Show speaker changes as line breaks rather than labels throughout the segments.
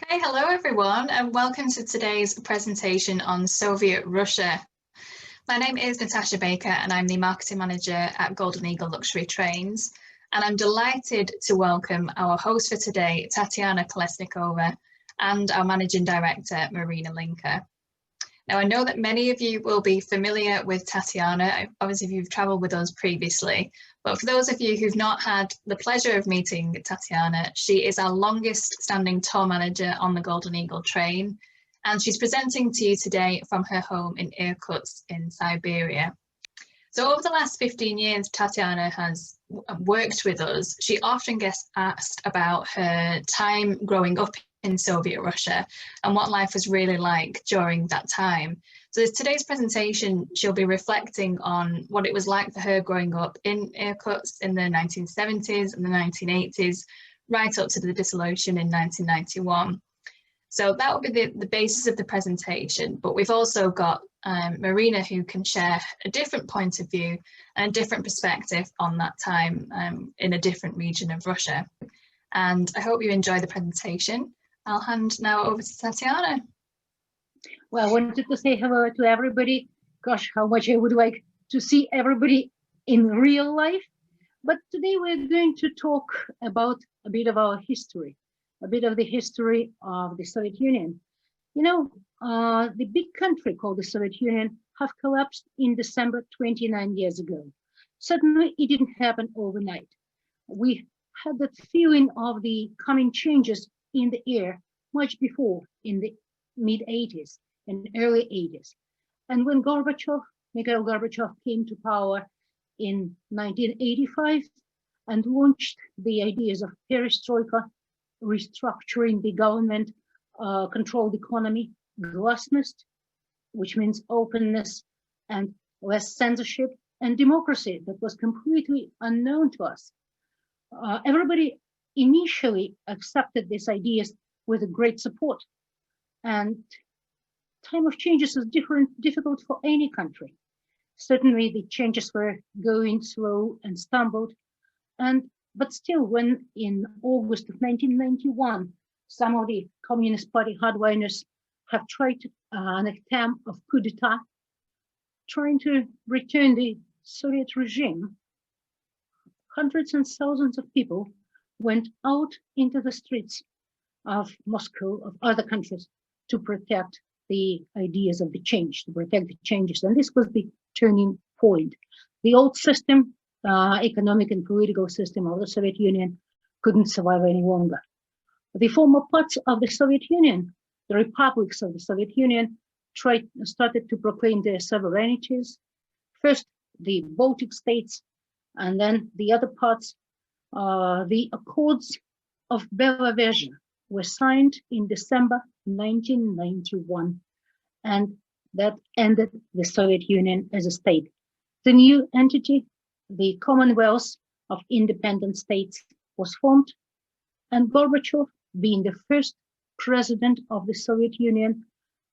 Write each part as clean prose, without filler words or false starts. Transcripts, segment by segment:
Okay, hello everyone, and welcome to today's presentation on Soviet Russia. My name is Natasha Baker, and I'm the marketing manager at Golden Eagle Luxury Trains. And I'm delighted to welcome our host for today, Tatiana Kolesnikova, and our managing director, Marina Linker. Now, I know that many of you will be familiar with Tatiana, obviously if you've travelled with us previously, but for those of you who've not had the pleasure of meeting Tatiana, she is our longest standing tour manager on the Golden Eagle train, and she's presenting to you today from her home in Irkutsk in Siberia. So over the last 15 years, Tatiana has worked with us. She often gets asked about her time growing up in Soviet Russia and what life was really like during that time. So today's presentation, she'll be reflecting on what it was like for her growing up in Irkutsk in the 1970s and the 1980s, right up to the dissolution in 1991. So that will be the basis of the presentation, but we've also got Marina, who can share a different point of view and a different perspective on that time in a different region of Russia. And I hope you enjoy the presentation. I'll hand now over to Tatiana.
Well, I wanted to say hello to everybody. Gosh, how much I would like to see everybody in real life. But today we're going to talk about a bit of our history, a bit of the history of the Soviet Union. You know, the big country called the Soviet Union have collapsed in December 29 years ago. Certainly, it didn't happen overnight. We had that feeling of the coming changes in the air much before, in the mid-80s and early 80s. And when Mikhail Gorbachev came to power in 1985 and launched the ideas of perestroika, restructuring the government, controlled economy, glasnost, which means openness and less censorship, and democracy that was completely unknown to us. Everybody initially accepted these ideas with great support. And time of changes is difficult for any country. Certainly the changes were going slow and stumbled. But still, when in August of 1991, some of the Communist Party hardliners have tried an attempt of coup d'etat, trying to return the Soviet regime, hundreds and thousands of people went out into the streets of Moscow, of other countries, to protect the ideas of the change, to protect the changes. And this was the turning point. The old system, economic and political system of the Soviet Union, couldn't survive any longer. The former parts of the Soviet Union, the republics of the Soviet Union, started to proclaim their sovereignties. First, the Baltic states, and then the other parts. The Accords of Belavezha were signed in December 1991, and that ended the Soviet Union as a state. The new entity, the Commonwealth of Independent States, was formed, and Gorbachev, being the first president of the Soviet Union,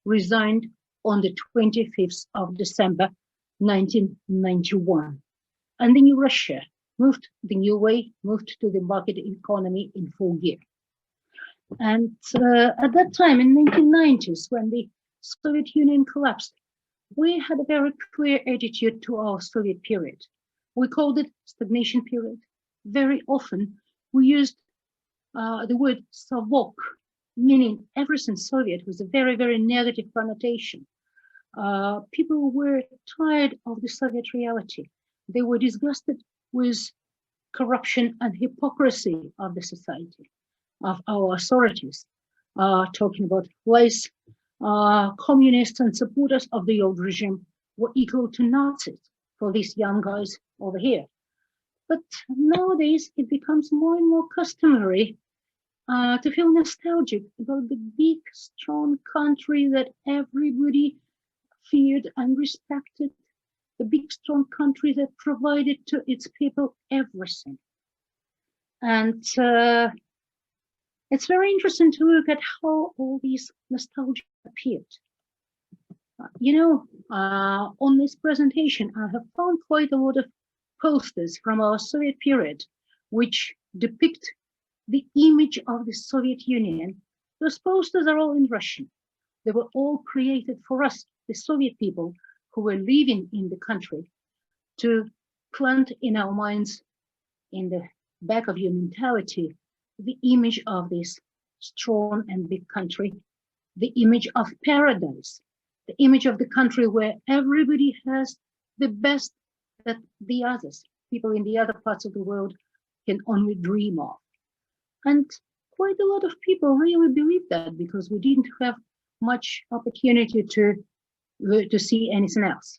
resigned on the 25th of December 1991. And the new Russia moved the new way, moved to the market economy in full gear. And at that time, in the 1990s, when the Soviet Union collapsed, we had a very clear attitude to our Soviet period. We called it stagnation period. Very often, we used the word Savok, meaning everything Soviet, with a very, very negative connotation. People were tired of the Soviet reality. They were disgusted with corruption and hypocrisy of the society, of our authorities, talking about lies. Communists and supporters of the old regime were equal to Nazis for these young guys over here. But nowadays, it becomes more and more customary to feel nostalgic about the big, strong country that everybody feared and respected, the big, strong country that provided to its people everything. And it's very interesting to look at how all these nostalgia appeared. On this presentation, I have found quite a lot of posters from our Soviet period, which depict the image of the Soviet Union Those posters are all in Russian. They were all created for us, the Soviet people who were living in the country, to plant in our minds, in the back of your mentality, the image of this strong and big country, the image of paradise, the image of the country where everybody has the best that the others, people in the other parts of the world, can only dream of. And quite a lot of people really believe that, because we didn't have much opportunity to see anything else.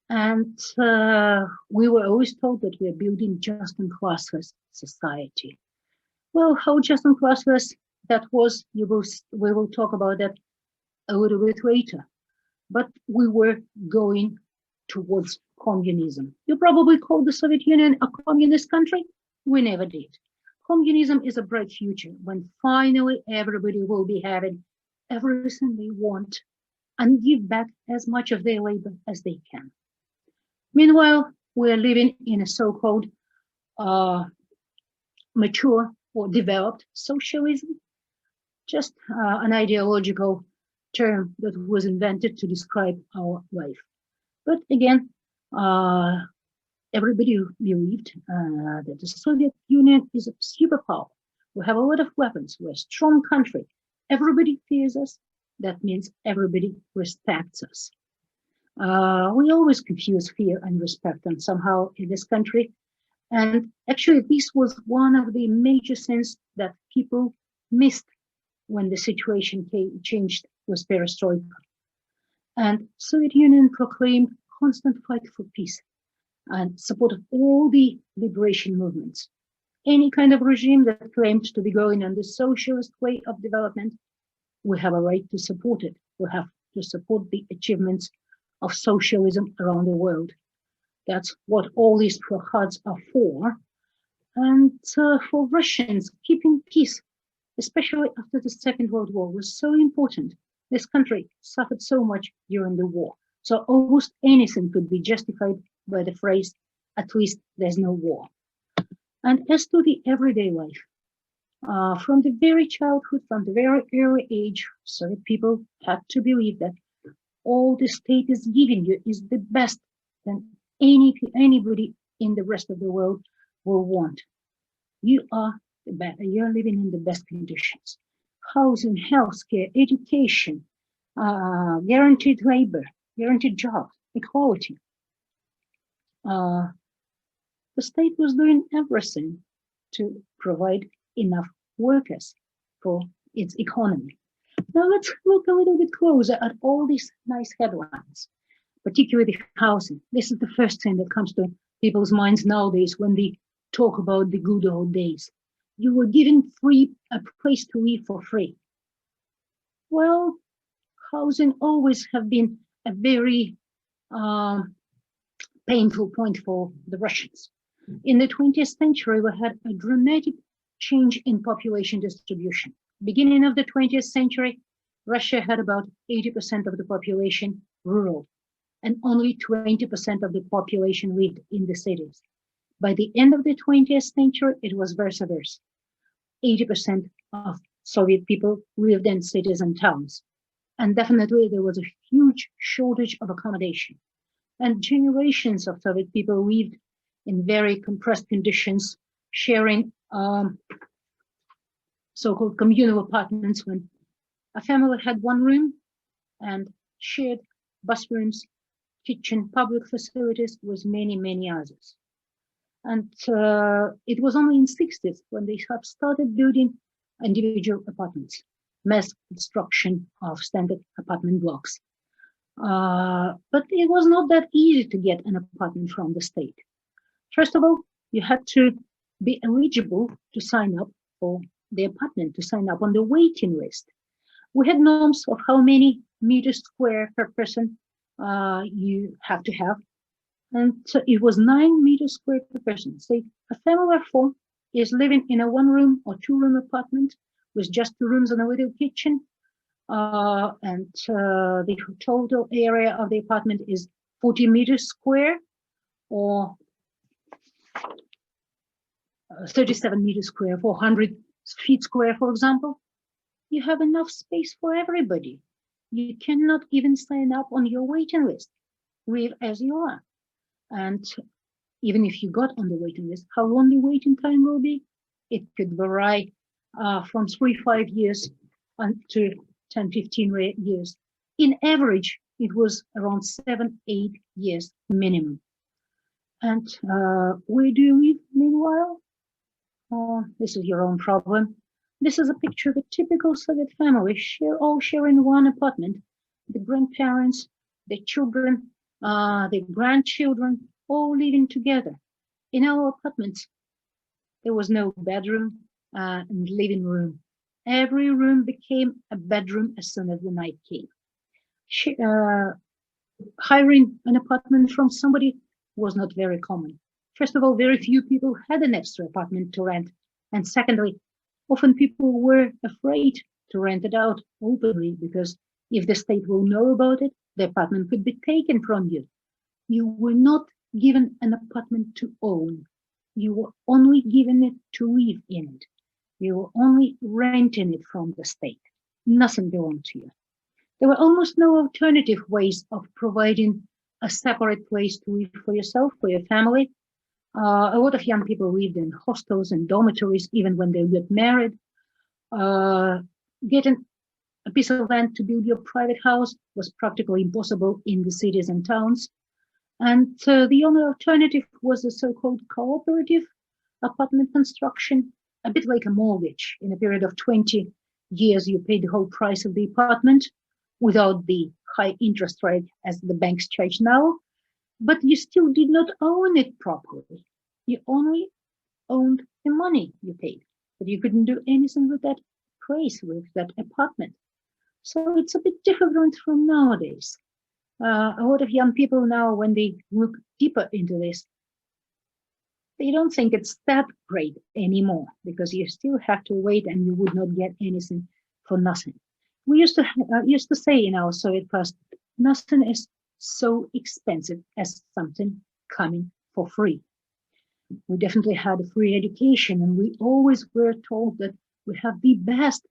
And we were always told that we are building just and classless society. Well, how just and classless that was, we will talk about that a little bit later. But we were going towards communism. You probably call the Soviet Union a communist country. We never did. Communism is a bright future when finally everybody will be having everything they want and give back as much of their labor as they can. Meanwhile, we are living in a so-called mature or developed socialism, just an ideological term that was invented to describe our life. But again, everybody believed that the Soviet Union is a superpower. We have a lot of weapons. We're a strong country. Everybody fears us. That means everybody respects us. We always confuse fear and respect, and somehow in this country. And actually, this was one of the major things that people missed when the situation changed with perestroika. And Soviet Union proclaimed constant fight for peace and supported all the liberation movements. Any kind of regime that claimed to be going on the socialist way of development, we have a right to support it. We have to support the achievements of socialism around the world. That's what all these placards are for. And for Russians, keeping peace, especially after the Second World War, was so important. This country suffered so much during the war. So almost anything could be justified by the phrase, at least there's no war. And as to the everyday life, from the very childhood, from the very early age, Soviet people had to believe that all the state is giving you is the best that anybody in the rest of the world will want. You are the best. You're living in the best conditions. Housing, healthcare, education, guaranteed labor, guaranteed jobs, equality. The state was doing everything to provide enough workers for its economy. Now let's look a little bit closer at all these nice headlines, particularly the housing. This is the first thing that comes to people's minds nowadays when they talk about the good old days. You were given a place to live for free. Well, housing always have been a very painful point for the Russians. In the 20th century, we had a dramatic change in population distribution. Beginning of the 20th century, Russia had about 80% of the population rural, and only 20% of the population lived in the cities. By the end of the 20th century, it was vice versa. 80% of Soviet people lived in cities and towns. And definitely there was a huge shortage of accommodation. And generations of Soviet people lived in very compressed conditions, sharing so-called communal apartments, when a family had one room and shared bathrooms, kitchen, public facilities with many, many others. And it was only in the 60s when they have started building individual apartments, mass construction of standard apartment blocks. But it was not that easy to get an apartment from the state. First of all, you had to be eligible to sign up for the apartment, to sign up on the waiting list. We had norms of how many meters square per person you have to have. And so it was 9 meters square per person. Say a family of 4 is living in a 1-room or 2-room apartment with just 2 rooms and a little kitchen. And the total area of the apartment is 40 meters square or 37 meters square, 400 feet square, for example. you have enough space for everybody. You cannot even sign up on your waiting list, live as you are. And even if you got on the waiting list, how long the waiting time will be? It could vary from 3-5 years to 10-15 years. In average, it was around 7-8 years minimum. And where do you live meanwhile? This is your own problem. This is a picture of a typical Soviet family, all sharing one apartment. The grandparents, the children, the grandchildren, all living together. In our apartments, there was no bedroom and living room. Every room became a bedroom as soon as the night came. Hiring an apartment from somebody was not very common. First of all, very few people had an extra apartment to rent. And secondly, often people were afraid to rent it out openly because if the state will know about it, the apartment could be taken from you. You were not given an apartment to own. You were only given it to live in it. You were only renting it from the state. Nothing belonged to you. There were almost no alternative ways of providing a separate place to live for yourself, for your family. A lot of young people lived in hostels and dormitories, even when they got married. Getting a piece of land to build your private house was practically impossible in the cities and towns. And the only alternative was the so-called cooperative apartment construction, a bit like a mortgage. In a period of 20 years, you paid the whole price of the apartment without the high interest rate as the banks charge now, but you still did not own it properly. You only owned the money you paid, but you couldn't do anything with that place, with that apartment. So it's a bit different from nowadays. A lot of young people now, when they look deeper into this, they don't think it's that great anymore because you still have to wait and you would not get anything for nothing. We used to say in our Soviet past, nothing is so expensive as something coming for free. We definitely had a free education, and we always were told that we have the best,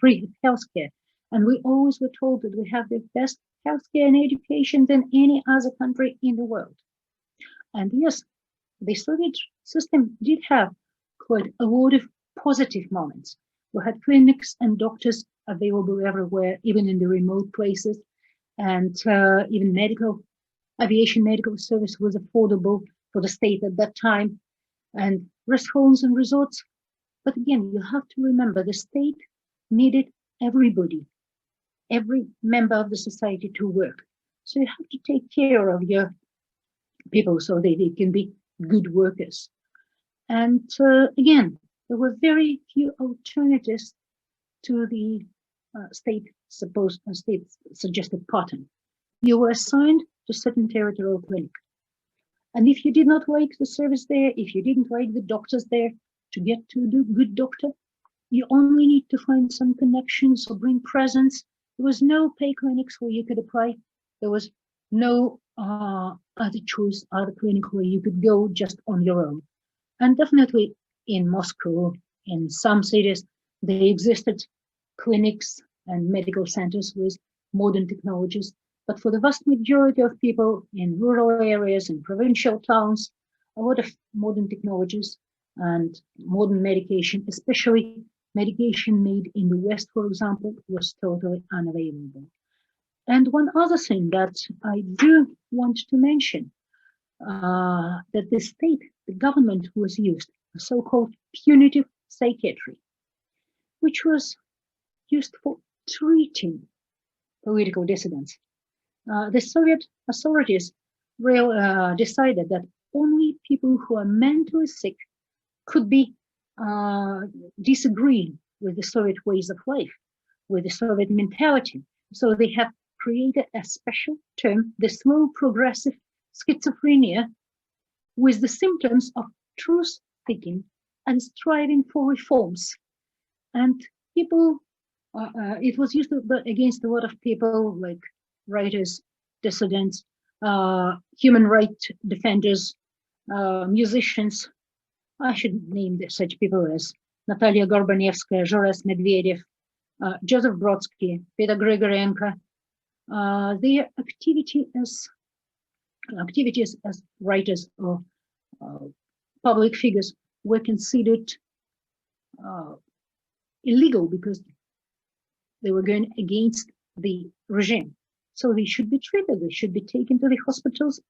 free healthcare. And we always were told that we have the best healthcare and education than any other country in the world. And yes, the Soviet system did have quite a lot of positive moments. We had clinics and doctors available everywhere, even in the remote places. And even aviation medical service was affordable for the state at that time, and rest homes and resorts. But again, you have to remember the state needed everybody, every member of the society to work. So you have to take care of your people so they can be good workers. And again, there were very few alternatives to the state-suggested pattern. You were assigned to certain territorial clinic. And if you did not like the service there, if you didn't like the doctors there, to get to the good doctor, you only need to find some connections or bring presents. There was no pay clinics where you could apply. There was no other choice, other clinic where you could go just on your own. And definitely in Moscow, in some cities, there existed clinics and medical centers with modern technologies. But for the vast majority of people in rural areas and provincial towns, a lot of modern technologies and modern medication, especially medication made in the West, for example, was totally unavailable. And one other thing that I do want to mention, that the state, the government was used, a so-called punitive psychiatry, which was used for treating political dissidents. The Soviet authorities decided that only people who are mentally sick could be disagreeing with the Soviet ways of life, with the Soviet mentality. So they have created a special term, the slow progressive schizophrenia, with the symptoms of truth-seeking and striving for reforms. And people, it was used against a lot of people like writers, dissidents, human rights defenders, musicians. I should name such people as Natalia Gorbanevskaya, Zhoras Medvedev, Joseph Brodsky, Peter Grigorenko. Their activities as writers or public figures were considered illegal because they were going against the regime. So they should be treated. They should be taken to the hospitals,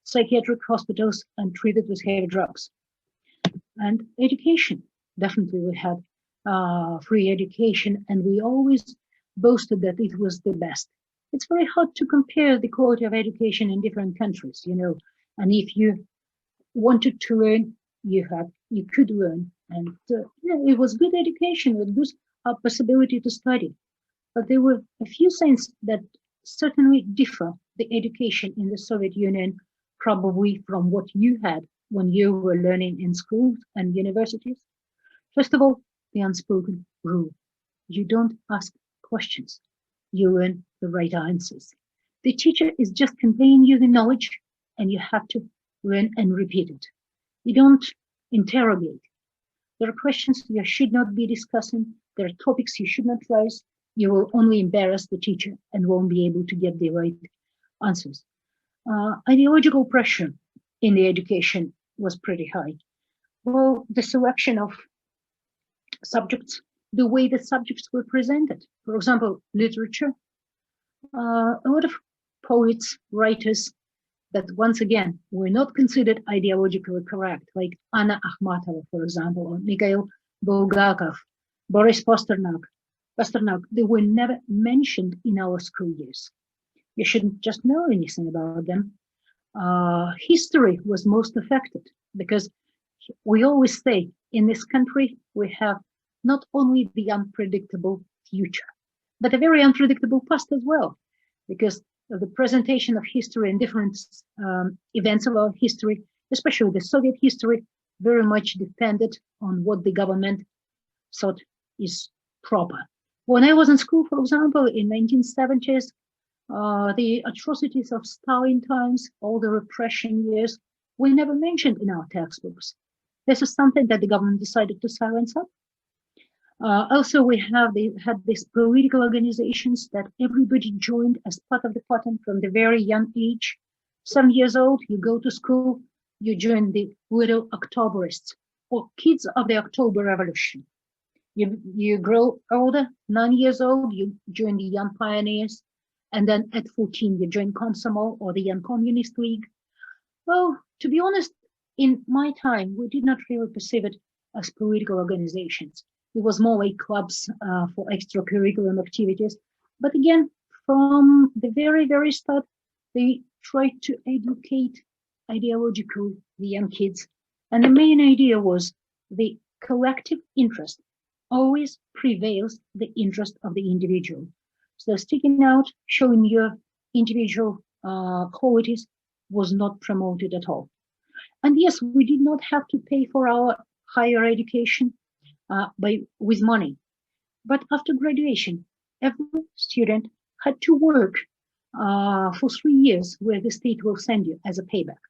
psychiatric hospitals, and treated with heavy drugs. And education, definitely we had free education, and we always boasted that it was the best. It's very hard to compare the quality of education in different countries, you know. And if you wanted to learn, you could learn, and it was good education with good possibility to study. But there were a few things that certainly differ the education in the Soviet Union probably from what you had when you were learning in schools and universities. First of all, the unspoken rule. You don't ask questions. You learn the right answers. The teacher is just conveying you the knowledge, and you have to learn and repeat it. You don't interrogate. There are questions you should not be discussing. There are topics you should not raise. You will only embarrass the teacher and won't be able to get the right answers. Ideological pressure in the education was pretty high. Well, the selection of subjects, the way the subjects were presented. For example, literature. A lot of poets, writers that once again were not considered ideologically correct, like Anna Akhmatova, for example, or Mikhail Bulgakov, Boris Pasternak, they were never mentioned in our school years. You shouldn't just know anything about them. History was most affected because we always say in this country we have not only the unpredictable future, but a very unpredictable past as well, because of the presentation of history and different events of our history, especially the Soviet history, very much depended on what the government thought is proper. When I was in school, for example, in 1970s, the atrocities of Stalin times, all the repression years, were never mentioned in our textbooks. This is something that the government decided to silence up. Also, we had these political organizations that everybody joined as part of the pattern from the very young age. 7 years old, you go to school, you join the Little Octoberists, or Kids of the October Revolution. You grow older, 9 years old, you join the Young Pioneers, and then at 14, you join Komsomol or the Young Communist League. Well, to be honest, in my time, we did not really perceive it as political organizations. It was more like clubs for extracurricular activities. But again, from the very, very start, they tried to educate ideologically the young kids. And the main idea was the collective interest always prevails the interest of the individual. So sticking out, showing your individual qualities was not promoted at all. And yes, we did not have to pay for our higher education with money. But after graduation, every student had to work for 3 years where the state will send you as a payback.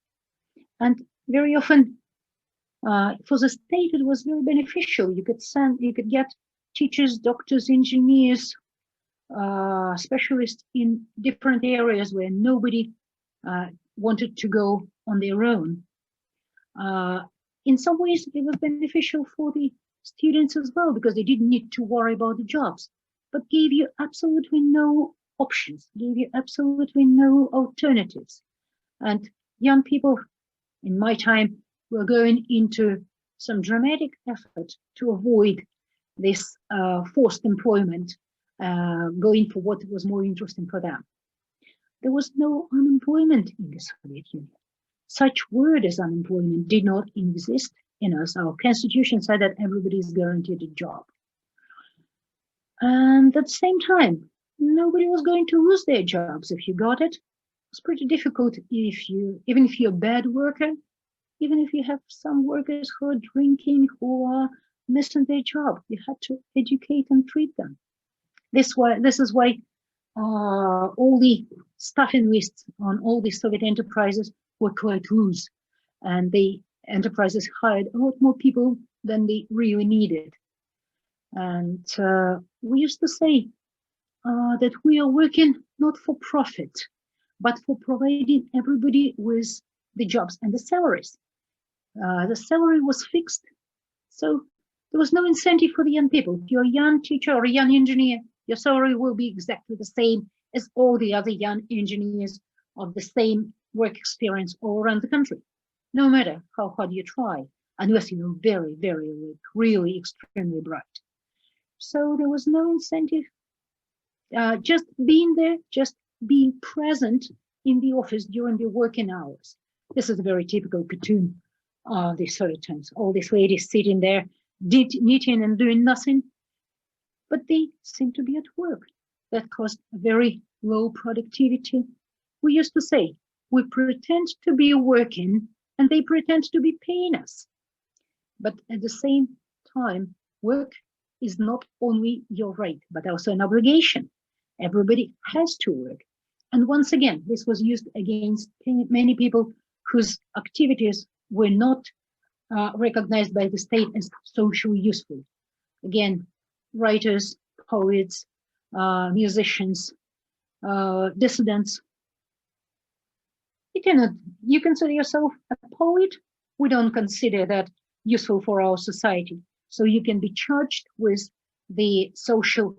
And very often, for the state, it was very beneficial. You could get teachers, doctors, engineers, specialists in different areas where nobody wanted to go on their own. In some ways, it was beneficial for the students as well, because they didn't need to worry about the jobs, but gave you absolutely no options, gave you absolutely no alternatives. And young people in my time were going into some dramatic effort to avoid this forced employment, going for what was more interesting for them. There was no unemployment in the Soviet Union. Such word as unemployment did not exist in us. Our constitution said that everybody is guaranteed a job. And at the same time, nobody was going to lose their jobs if you got it. It's pretty difficult even if you're a bad worker, even if you have some workers who are drinking, who are missing their job, you had to educate and treat them. This is why all the staffing lists on all the Soviet enterprises were quite loose, and the enterprises hired a lot more people than they really needed. And we used to say that we are working not for profit, but for providing everybody with the jobs and the salaries. The salary was fixed, so there was no incentive for the young people. If you're a young teacher or a young engineer, your salary will be exactly the same as all the other young engineers of the same work experience all around the country, no matter how hard you try, unless you're very, very, really extremely bright. So there was no incentive. Just being there, just being present in the office during the working hours. This is a very typical cartoon of the Soviet times. All these ladies sitting there, knitting and doing nothing, but they seem to be at work. That caused a very low productivity. We used to say, we pretend to be working and they pretend to be paying us. But at the same time, work is not only your right, but also an obligation. Everybody has to work. And once again, this was used against many people whose activities were not recognized by the state as socially useful. Again, writers, poets, musicians, dissidents. You consider yourself a poet? We don't consider that useful for our society. So you can be charged with the social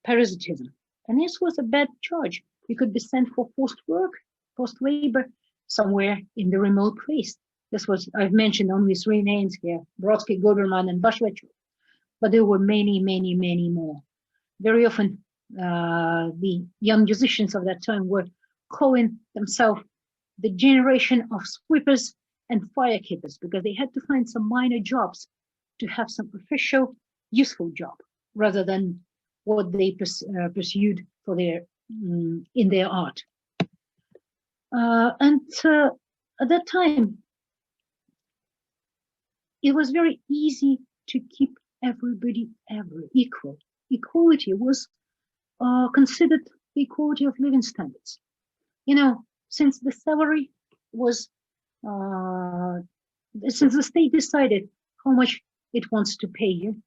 parasitism. And this was a bad charge. You could be sent for forced work, forced labor, somewhere in the remote place. This was, I've mentioned only 3 names here, Brodsky, Goberman, and Bashvachov. But there were many, many, many more. Very often, the young musicians of that time were calling themselves the generation of sweepers and firekeepers, because they had to find some minor jobs to have some official, useful job, rather than what they pursued for their in their art. And at that time, it was very easy to keep everybody equal. Equality was considered the equality of living standards. You know, since the salary was, since the state decided how much it wants to pay you,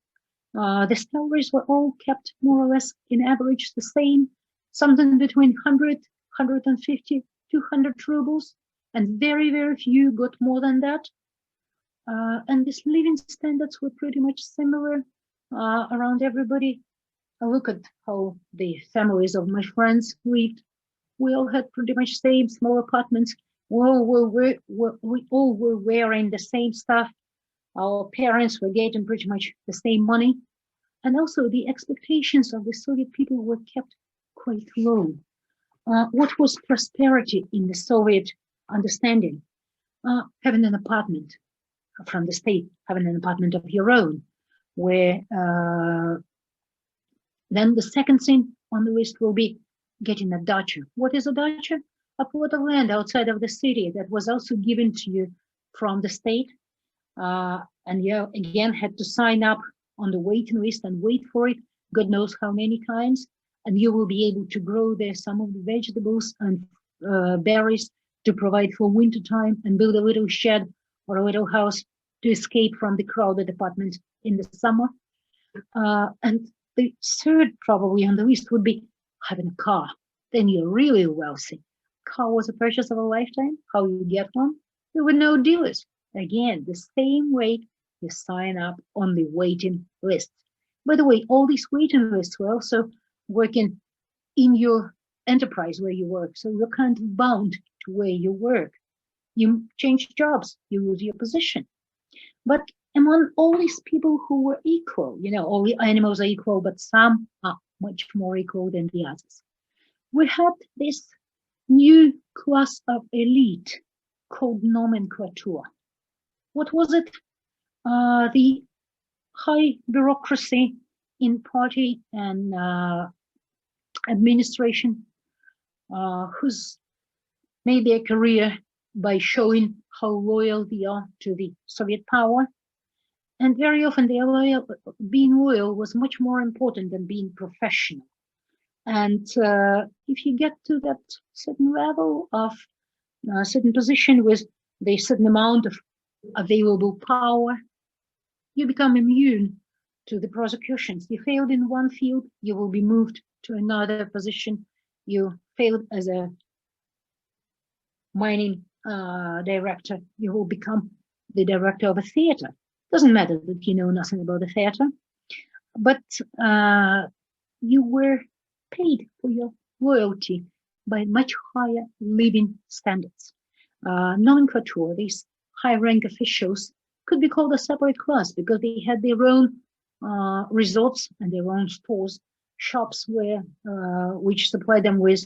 the salaries were all kept more or less in average the same, something between 100, 150, 200 rubles, and very, very few got more than that. And these living standards were pretty much similar around everybody. I look at how the families of my friends lived. We all had pretty much same small apartments. We all were wearing the same stuff. Our parents were getting pretty much the same money. And also the expectations of the Soviet people were kept quite low. What was prosperity in the Soviet understanding? Having an apartment from the state, having an apartment of your own, where then the second thing on the list will be getting a dacha. What is a dacha? A plot of land outside of the city that was also given to you from the state. And you again had to sign up on the waiting list and wait for it, God knows how many times. And you will be able to grow there some of the vegetables and berries to provide for winter time, and build a little shed or a little house to escape from the crowded apartment in the summer. And the third probably on the list would be having a car. Then you're really wealthy. Car was a purchase of a lifetime. How you get one? There were no dealers. Again, the same way you sign up on the waiting list. By the way, all these waiting lists were also working in your enterprise where you work. So you're kind of bound to where you work. You change jobs, you lose your position. But among all these people who were equal, you know, all the animals are equal, but some are much more equal than the others. We had this new class of elite called nomenclature. What was it? The high bureaucracy in party and administration, who's made their career by showing how loyal they are to the Soviet power. And very often being loyal was much more important than being professional. And if you get to that certain level of a certain position with the certain amount of available power, you become immune to the prosecutions. You failed in one field, you will be moved to another position. You failed as a mining director, you will become the director of a theater. Doesn't matter that you know nothing about the theater, but you were paid for your loyalty by much higher living standards. Nomenclature, these high-rank officials, could be called a separate class because they had their own resorts and their own stores, shops where which supplied them with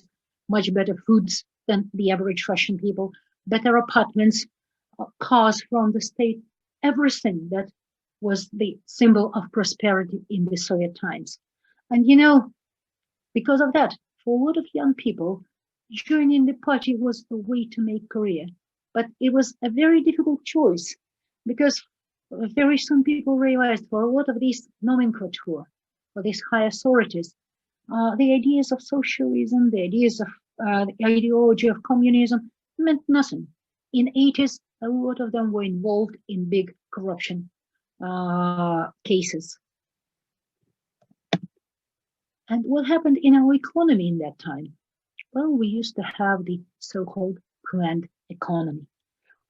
much better foods than the average Russian people, better apartments, cars from the state, everything that was the symbol of prosperity in the Soviet times. And you know, because of that, for a lot of young people, joining the party was a way to make career. But it was a very difficult choice because very soon people realized for a lot of these nomenclature, for these high authorities, the ideas of socialism, the ideas of the ideology of communism meant nothing. In 80s, a lot of them were involved in big corruption cases. And what happened in our economy in that time? Well, we used to have the so-called planned economy.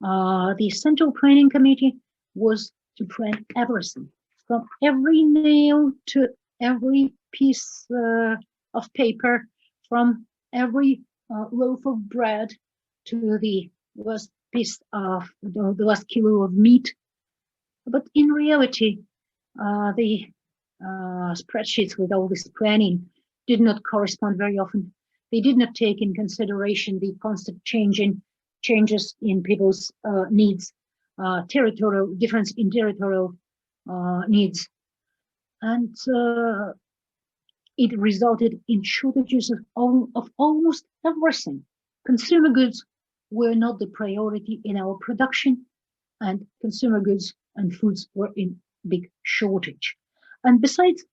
The Central Planning Committee was to plan everything, from every nail to every piece of paper, from every loaf of bread to the last piece of the last kilo of meat. But in reality, the spreadsheets with all this planning did not correspond very often. They did not take in consideration the constant changes in people's needs, territorial difference in territorial needs, and it resulted in shortages of almost everything. Consumer goods were not the priority in our production, and consumer goods and foods were in big shortage. And besides,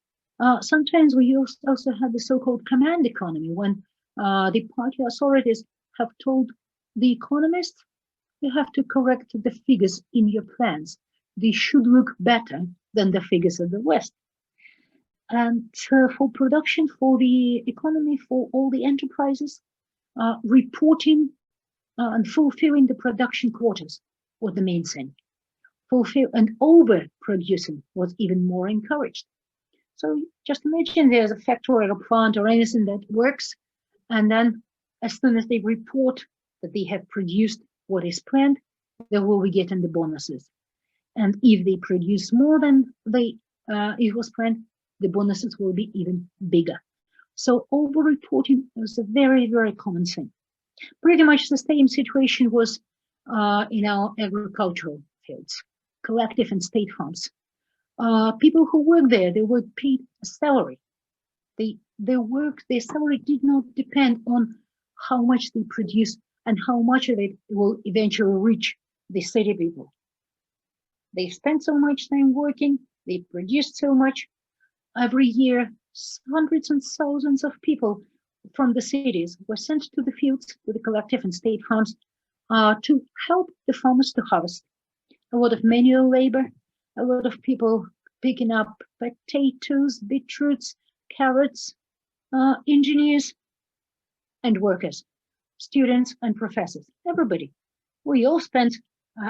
sometimes we also had the so-called command economy, when the party authorities have told the economists, you have to correct the figures in your plans. They should look better than the figures of the West. And for production, for the economy, for all the enterprises, reporting and fulfilling the production quotas was the main thing. And overproducing was even more encouraged. So just imagine there's a factory or a plant or anything that works, and then as soon as they report that they have produced what is planned, they will be getting the bonuses. And if they produce more than it was planned, the bonuses will be even bigger. So over-reporting was a very, very common thing. Pretty much the same situation was in our agricultural fields, collective and state farms. People who work there, they were paid a salary. Their salary did not depend on how much they produce and how much of it will eventually reach the city people. They spent so much time working, they produced so much. Every year, hundreds and thousands of people from the cities were sent to the fields, to the collective and state farms, to help the farmers to harvest. A lot of manual labor, a lot of people picking up potatoes, beetroots, carrots, engineers and workers, students and professors, everybody. We all spent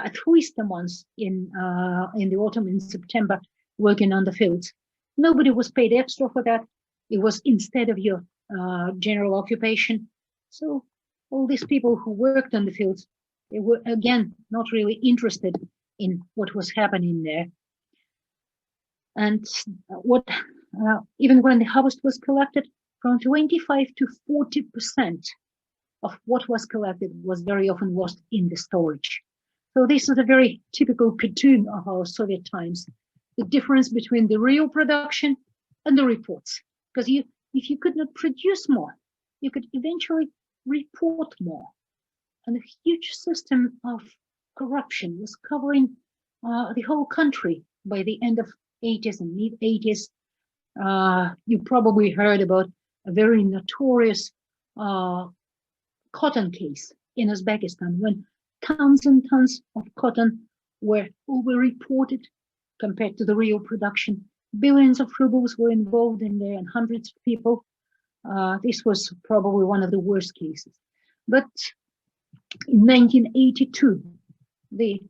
at least a month in the autumn, in September, working on the fields. Nobody was paid extra for that. It was instead of your general occupation. So all these people who worked on the fields, they were again not really interested in what was happening there. And even when the harvest was collected, from 25 to 40% of what was collected was very often lost in the storage. So this is a very typical cartoon of our Soviet times, the difference between the real production and the reports. Because if you could not produce more, you could eventually report more. And a huge system of corruption was covering the whole country by the end of 80s and mid-80s. You probably heard about a very notorious cotton case in Uzbekistan, when tons and tons of cotton were over-reported compared to the real production, Billions of rubles were involved in there and hundreds of people. This was probably one of the worst cases. But in 1982, the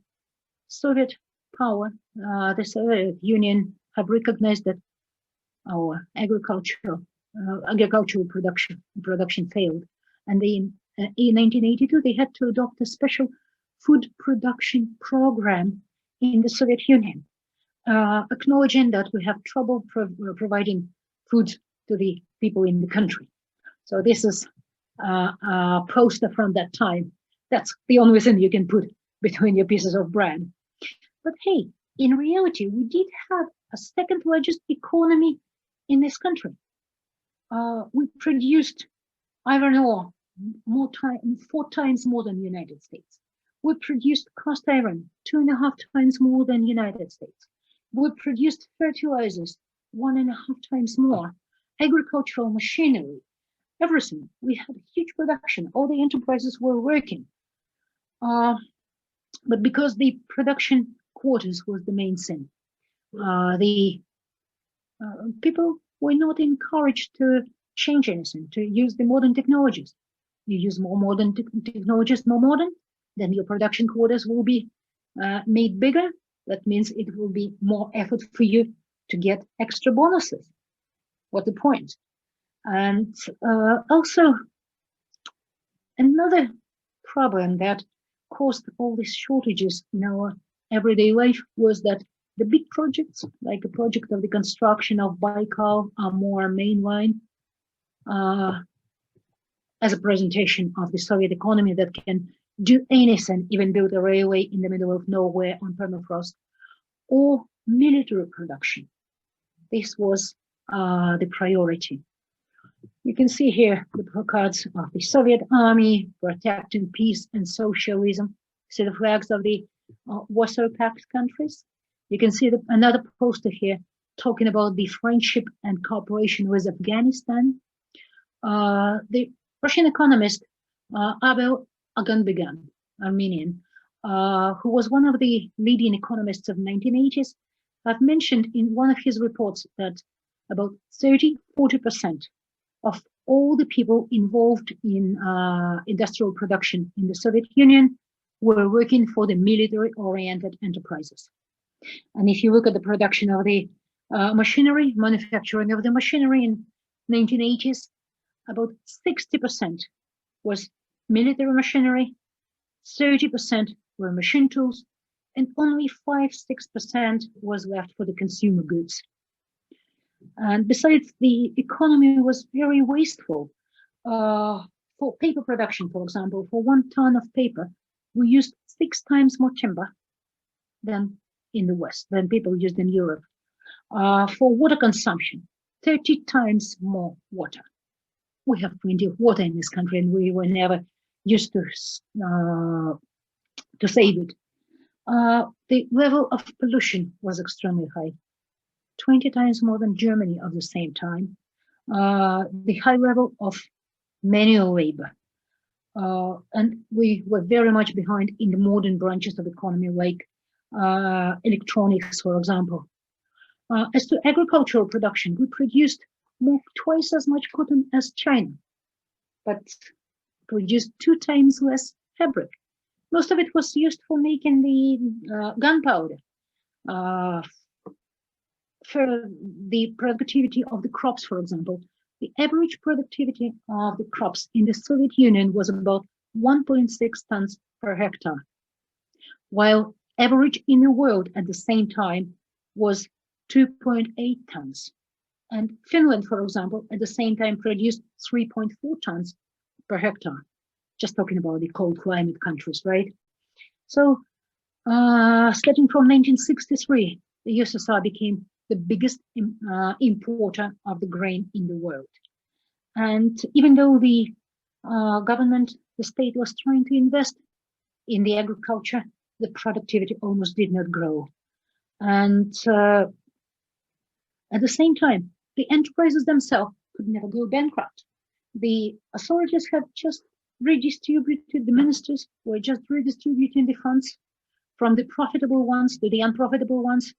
Soviet power, the Soviet Union, have recognized that our agricultural production failed, and in 1982 they had to adopt a special food production program in the Soviet Union, acknowledging that we have trouble providing food to the people in the country. So this is a poster from that time. That's the only thing you can put between your pieces of bread. But hey, in reality, we did have a second largest economy in this country. We produced iron ore 4 times more than the United States. We produced cast iron 2.5 times more than the United States. We produced fertilizers 1.5 times more. Agricultural machinery, everything. We had a huge production. All the enterprises were working. But because the production quotas was the main thing, the people were not encouraged to change anything, to use the modern technologies. You use more modern technologies, then your production quotas will be made bigger. That means it will be more effort for you to get extra bonuses. What the point? And also, another problem that caused all these shortages in our everyday life was that the big projects, like a project of the construction of Baikal-Amur main line, as a presentation of the Soviet economy that can do anything, even build a railway in the middle of nowhere on permafrost, or military production. This was the priority. You can see here the placards of the Soviet army protecting peace and socialism. See the flags of the Warsaw Pact countries. You can see another poster here talking about the friendship and cooperation with Afghanistan. The Russian economist Abel Aganbegan, Armenian, who was one of the leading economists of the 1980s, have mentioned in one of his reports that about 30–40% of all the people involved in industrial production in the Soviet Union were working for the military-oriented enterprises. And if you look at the production of the machinery, manufacturing of the machinery in 1980s, about 60% was military machinery, 30% were machine tools, and only 5–6% was left for the consumer goods. And besides, the economy was very wasteful. For paper production, for example, for 1 ton of paper, we used 6 times more timber than in the West, than people used in Europe. For water consumption, 30 times more water. We have plenty of water in this country, and we were never used to save it. The level of pollution was extremely high, 20 times more than Germany at the same time. The high level of manual labor. And we were very much behind in the modern branches of economy, like electronics, for example. As to agricultural production, we produced twice as much cotton as China, but produced 2 times less fabric. Most of it was used for making the gunpowder. For the productivity of the crops, for example, the average productivity of the crops in the Soviet Union was about 1.6 tons per hectare, while average in the world at the same time was 2.8 tons. And Finland, for example, at the same time produced 3.4 tons per hectare. Just talking about the cold climate countries, right? So starting from 1963, the USSR became the biggest importer of the grain in the world. And even though the government, the state was trying to invest in the agriculture, the productivity almost did not grow. And at the same time, the enterprises themselves could never go bankrupt. The authorities had just redistributed, the ministers were just redistributing the funds from the profitable ones to the unprofitable ones.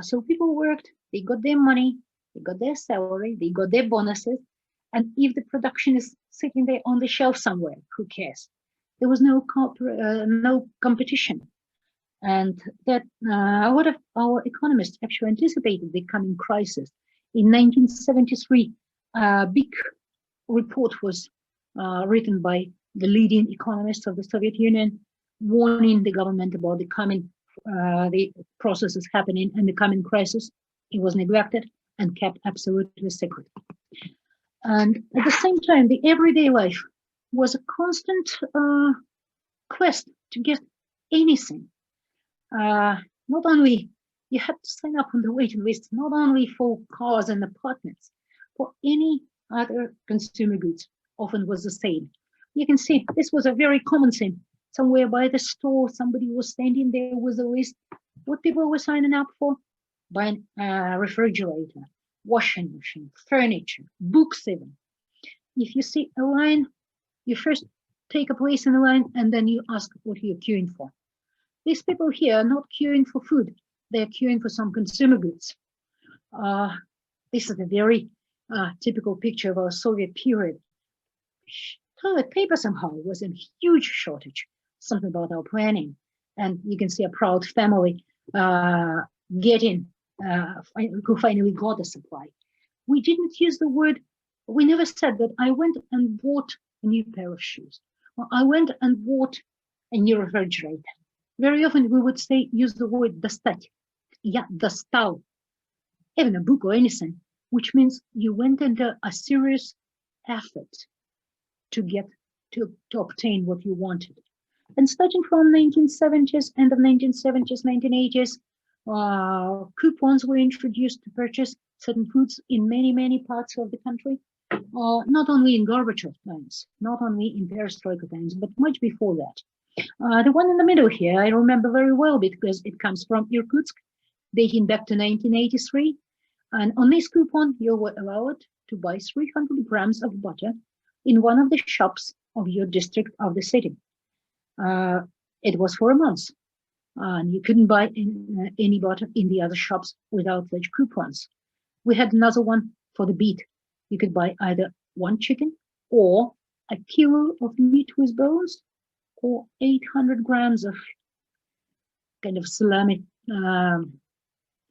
So people worked They got their money, they got their salary, they got their bonuses. And if the production is sitting there on the shelf somewhere, who cares? There was no competition. And that a lot of our economists actually anticipated the coming crisis. In 1973, a big report was written by the leading economists of the Soviet Union, warning the government about the processes happening and the coming crisis. It was neglected and kept absolutely secret. And at the same time, the everyday life was a constant quest to get anything. Not only you had to sign up on the waiting list, not only for cars and apartments, for any other consumer goods, often was the same. You can see this was a very common thing. Somewhere by the store, somebody was standing there with a list. What people were signing up for? Buying a refrigerator, washing machine, furniture, books even. If you see a line, you first take a place in the line and then you ask what you're queuing for. These people here are not queuing for food. They're queuing for some consumer goods. This is a very typical picture of our Soviet period. Toilet paper somehow was in huge shortage, something about our planning. And you can see a proud family who finally got a supply. We didn't use the word, we never said that I went and bought a new pair of shoes, or I went and bought a new refrigerator. Very often we would use the word достать, достал, even a book or anything, which means you went into a serious effort to obtain what you wanted. And starting from 1970s, end of 1970s, 1980s, coupons were introduced to purchase certain foods in many parts of the country, not only in Gorbachev times, not only in perestroika times, but much before that. The one in the middle here, I remember very well because it comes from Irkutsk, dating back to 1983. And on this coupon, you were allowed to buy 300 grams of butter in one of the shops of your district of the city. It was for a month. And you couldn't buy any butter in the other shops without such coupons. We had another one for the beet. You could buy either one chicken or a kilo of meat with bones or 800 grams of kind of salami,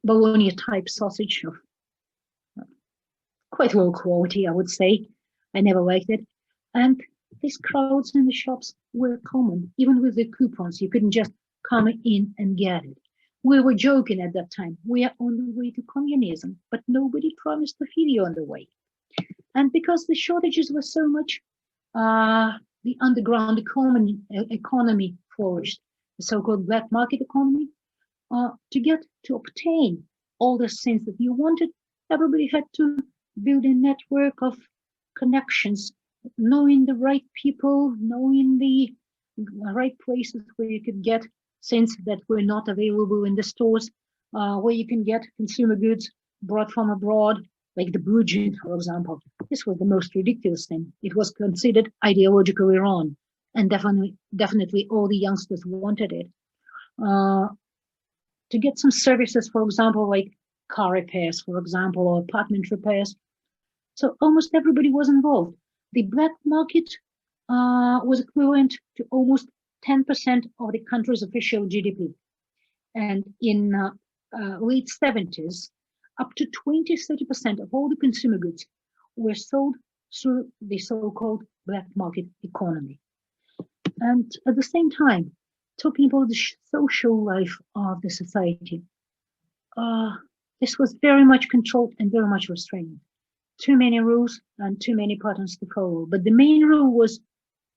bologna type sausage of quite low quality, I would say. I never liked it. And these crowds in the shops were common. Even with the coupons, you couldn't just come in and get it. We were joking at that time. We are on the way to communism, but nobody promised to feed you on the way. And because the shortages were so much, the underground economy flourished, the so-called black market economy. To obtain all the things that you wanted, everybody had to build a network of connections, knowing the right people, knowing the right places where you could get things that were not available in the stores, where you can get consumer goods brought from abroad, like the blue jean, for example. This was the most ridiculous thing. It was considered ideologically wrong, and definitely all the youngsters wanted it. To get some services, for example, like car repairs, for example, or apartment repairs. So almost everybody was involved. The black market was equivalent to almost 10% of the country's official GDP. And in late 70s, up to 20-30% of all the consumer goods were sold through the so-called black market economy. And at the same time, talking about the social life of the society, this was very much controlled and very much restrained. Too many rules and too many patterns to follow. But the main rule was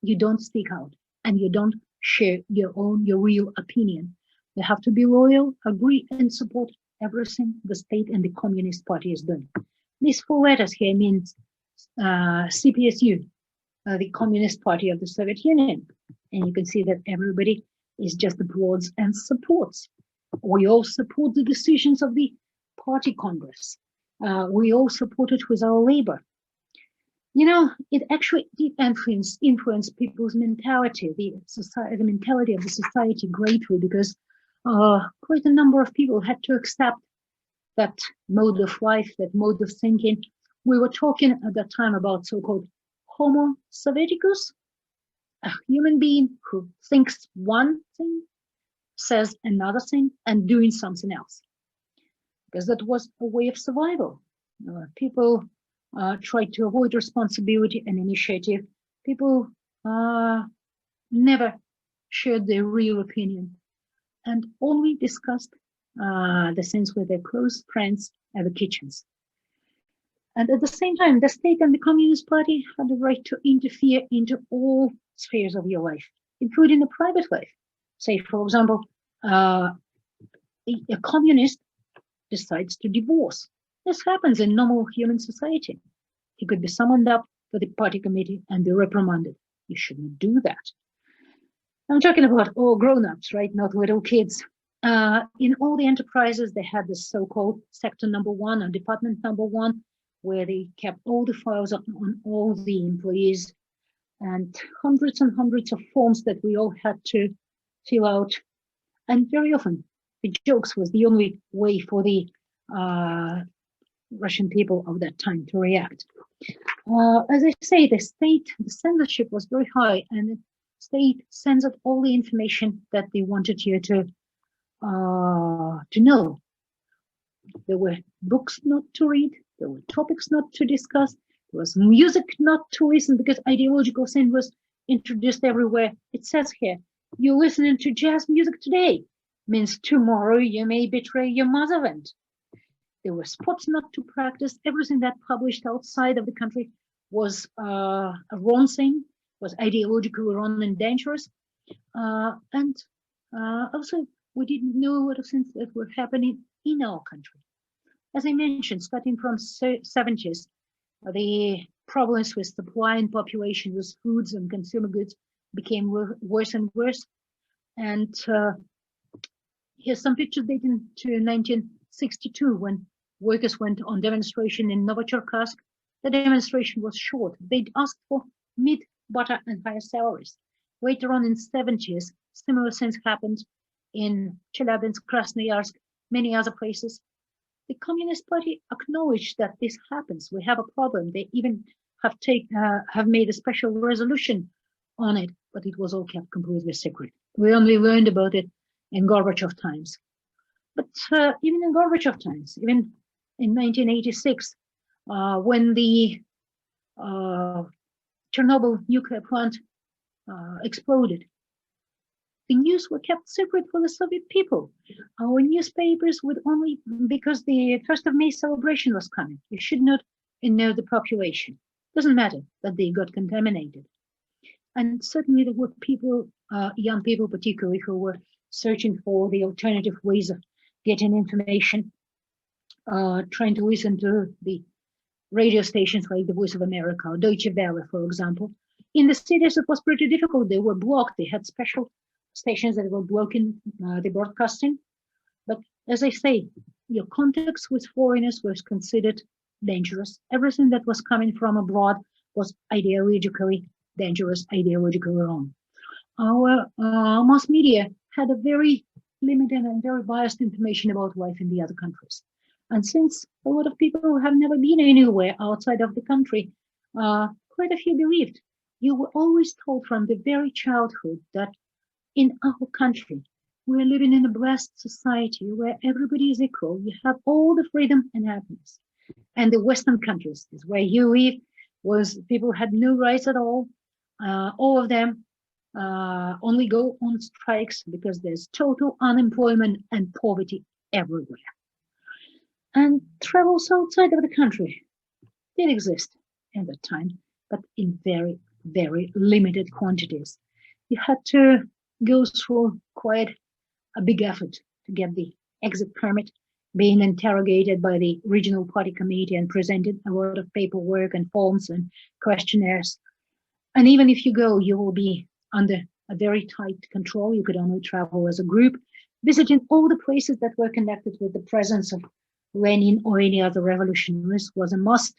you don't speak out and you don't share your real opinion. You have to be loyal, agree, and support everything the state and the Communist Party is doing. These four letters here means CPSU, the Communist Party of the Soviet Union. And you can see that everybody is just applauds and supports. We all support the decisions of the party congress. We all support it with our labor. You know, it actually did influence people's mentality, the mentality of the society greatly, because quite a number of people had to accept that mode of life, that mode of thinking. We were talking at that time about so-called Homo Sovieticus, a human being who thinks one thing, says another thing, and doing something else. Because that was a way of survival. People tried to avoid responsibility and initiative. People never shared their real opinion and only discussed the things with their close friends at the kitchens. And at the same time, the state and the Communist Party had the right to interfere into all spheres of your life, including the private life. Say, for example, a communist decides to divorce. This happens in normal human society. He could be summoned up to the party committee and be reprimanded. You shouldn't do that. I'm talking about all grown-ups, right? Not little kids. In all the enterprises, they had this so-called sector number 1 or department number 1, where they kept all the files on all the employees and hundreds of forms that we all had to fill out. And very often, the jokes was the only way for the Russian people of that time to react. As I say, the censorship was very high, and the state censored all the information that they wanted you to know. There were books not to read, there were topics not to discuss, there was music not to listen because ideological sin was introduced everywhere. It says here, you're listening to jazz music today, means tomorrow you may betray your motherland. There were sports not to practice. Everything that published outside of the country was a wrong thing, was ideologically wrong and dangerous. And also, we didn't know a lot of things that were happening in our country. As I mentioned, starting from 70s, the problems with supply and population with foods and consumer goods became worse and worse. And here's some pictures dating to 1962 when workers went on demonstration in Novocherkassk. The demonstration was short. They'd asked for meat, butter, and higher salaries. Later on in the 70s, similar things happened in Chelyabinsk, Krasnoyarsk, many other places. The Communist Party acknowledged that this happens. We have a problem. They even have made a special resolution on it, but it was all kept completely secret. We only learned about it in Gorbachev times. But even in Gorbachev times, even in 1986, when the Chernobyl nuclear plant exploded, the news were kept secret for the Soviet people. Our newspapers would only, because the 1st of May celebration was coming, you should not know the population. Doesn't matter that they got contaminated. And certainly there were people, young people particularly, who were searching for the alternative ways of getting information, trying to listen to the radio stations like the Voice of America or Deutsche Welle, for example. In the cities, it was pretty difficult. They were blocked. They had special stations that were blocking the broadcasting. But as I say, your contacts with foreigners was considered dangerous. Everything that was coming from abroad was ideologically dangerous, ideologically wrong. Our mass media had a very limited and very biased information about life in the other countries. And since a lot of people have never been anywhere outside of the country, quite a few believed. You were always told from the very childhood that in our country, we're living in a blessed society where everybody is equal. You have all the freedom and happiness. And the Western countries is where you live, was people had no rights at all. All of them only go on strikes because there's total unemployment and poverty everywhere. And travels outside of the country did exist at that time, but in very, very limited quantities. You had to go through quite a big effort to get the exit permit, being interrogated by the regional party committee and presented a lot of paperwork and forms and questionnaires. And even if you go, you will be under a very tight control. You could only travel as a group, visiting all the places that were connected with the presence of Lenin or any other revolutionaries was a must.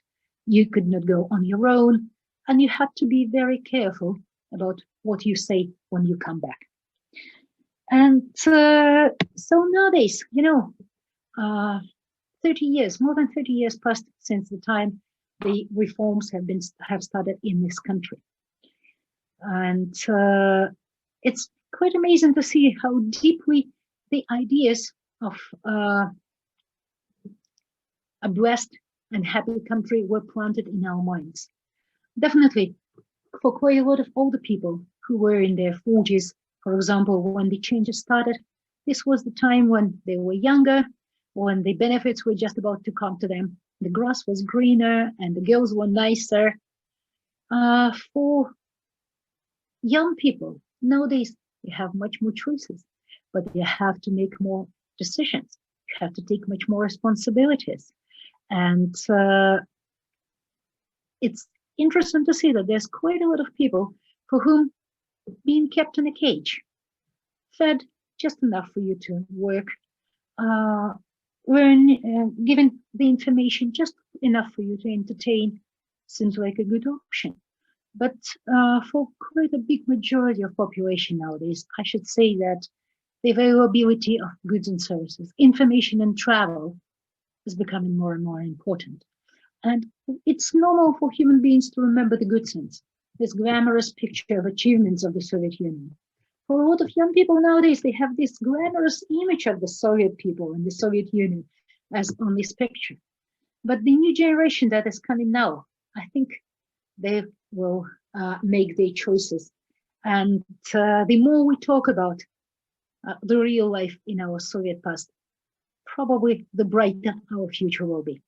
You could not go on your own, and you had to be very careful about what you say when you come back. And so nowadays, 30 years, more than 30 years passed since the time the reforms have started in this country. And it's quite amazing to see how deeply the ideas of a blessed and happy country were planted in our minds. Definitely, for quite a lot of older people who were in their 40s, for example, when the changes started, this was the time when they were younger, when the benefits were just about to come to them. The grass was greener and the girls were nicer. For young people, nowadays, you have much more choices, but you have to make more decisions. You have to take much more responsibilities. And it's interesting to see that there's quite a lot of people for whom being kept in a cage, fed just enough for you to work, given the information just enough for you to entertain, seems like a good option. But for quite a big majority of population nowadays, I should say that the availability of goods and services, information and travel is becoming more and more important. And it's normal for human beings to remember the good things, this glamorous picture of achievements of the Soviet Union. For a lot of young people nowadays, they have this glamorous image of the Soviet people and the Soviet Union as on this picture. But the new generation that is coming now, I think they will make their choices. And the more we talk about the real life in our Soviet past, probably the brighter our future will be.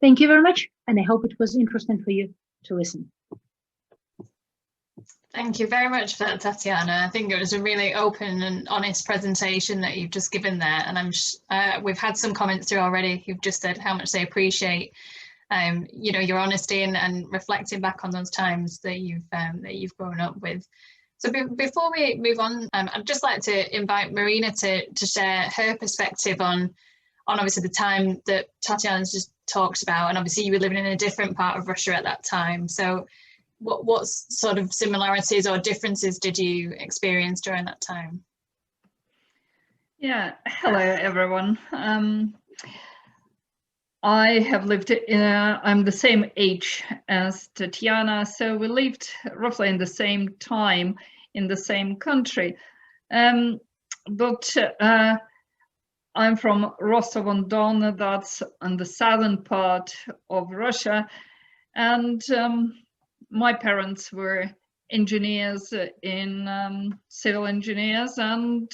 Thank you very much, and I hope it was interesting for you to listen.
Thank you very much for that, Tatiana. I think it was a really open and honest presentation that you've just given there, and we've had some comments through already who've just said how much they appreciate your honesty and reflecting back on those times that you've grown up with. So before we move on, I'd just like to invite Marina to share her perspective on obviously the time that Tatiana's just talked about, and obviously you were living in a different part of Russia at that time. So what sort of similarities or differences did you experience during that time?
Yeah, hello everyone. I have lived I'm the same age as Tatiana, so we lived roughly in the same time in the same country. But I'm from Rostov-on-Don, that's on the southern part of Russia, and my parents were engineers civil engineers, and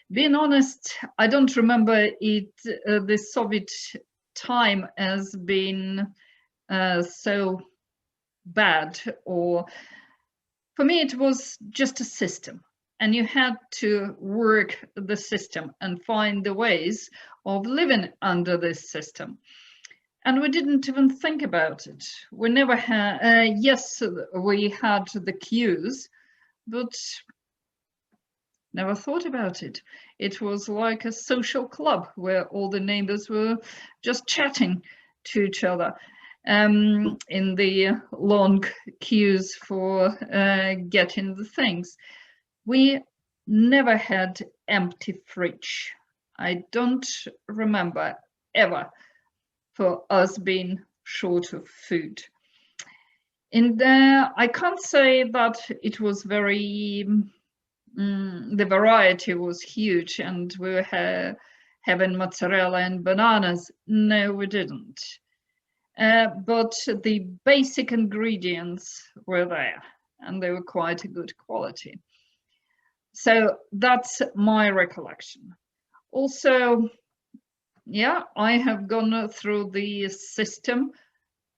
being honest, I don't remember the Soviet time as being so bad, or for me it was just a system, and you had to work the system and find the ways of living under this system. And we didn't even think about it. We never had, yes, we had the queues, but never thought about it. It was like a social club where all the neighbors were just chatting to each other in the long queues for getting the things. We never had empty fridge. I don't remember ever for us being short of food. And I can't say that it was very, the variety was huge and we were having mozzarella and bananas. No, we didn't. But the basic ingredients were there and they were quite a good quality. So that's my recollection. Also, yeah, I have gone through the system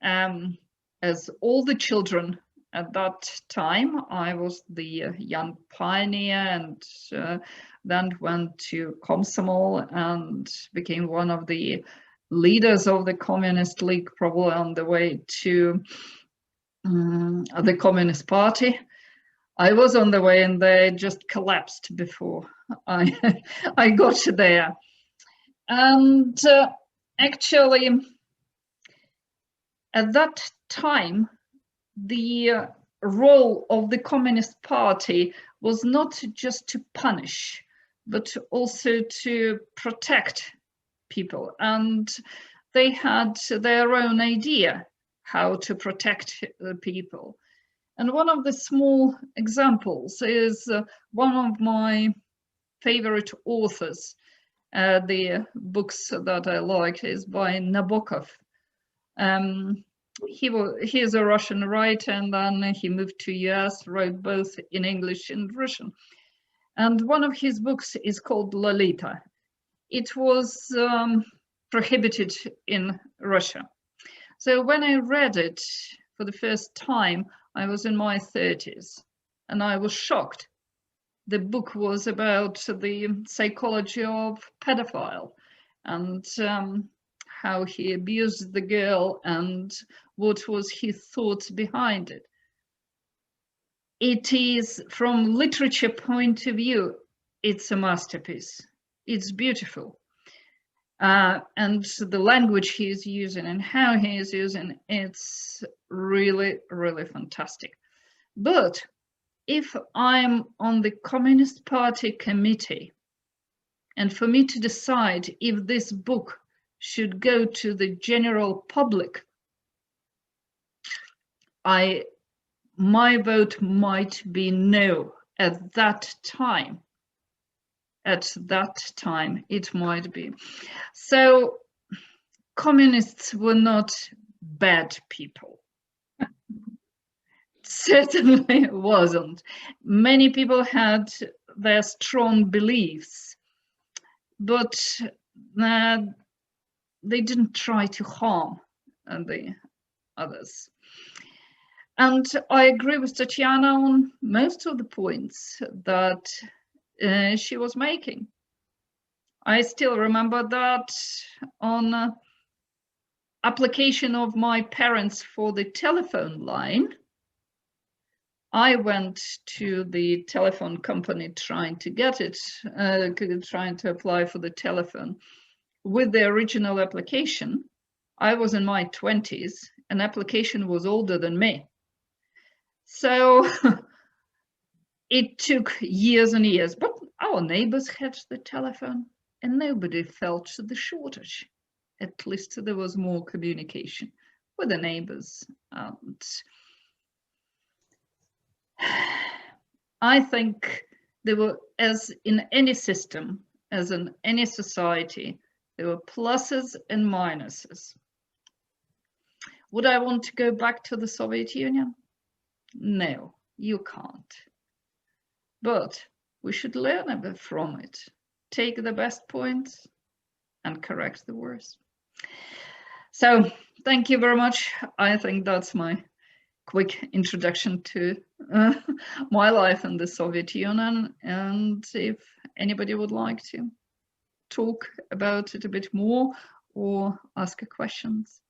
as all the children at that time. I was the young pioneer and then went to Komsomol and became one of the leaders of the Communist League, probably on the way to the Communist Party. I was on the way and they just collapsed before I got there. And actually, at that time, the role of the Communist Party was not just to punish, but also to protect people, and they had their own idea how to protect the people. And one of the small examples is one of my favorite authors. The books that I like is by Nabokov. He is a Russian writer, and then he moved to US, wrote both in English and Russian. And one of his books is called Lolita. It was prohibited in Russia. So when I read it for the first time, I was in my 30s, and I was shocked. The book was about the psychology of pedophile and how he abused the girl and what was his thoughts behind it. It is, from literature point of view, it's a masterpiece. It's beautiful. And the language he is using and how he is using, it's really, really fantastic. But if I'm on the Communist Party committee, and for me to decide if this book should go to the general public, my vote might be no at that time. At that time, it might be. So communists were not bad people. Certainly wasn't. Many people had their strong beliefs, but they didn't try to harm the others. And I agree with Tatiana on most of the points that she was making. I still remember that on application of my parents for the telephone line, I went to the telephone company trying to get it, trying to apply for the telephone. With the original application, I was in my 20s, and application was older than me. So it took years and years, but our neighbors had the telephone and nobody felt the shortage. At least there was more communication with the neighbors. And I think there were, as in any system, as in any society, there were pluses and minuses. Would I want to go back to the Soviet Union? No, you can't. But we should learn a bit from it, take the best points and correct the worst. So thank you very much. I think that's my quick introduction to my life in the Soviet Union. And if anybody would like to talk about it a bit more or ask questions,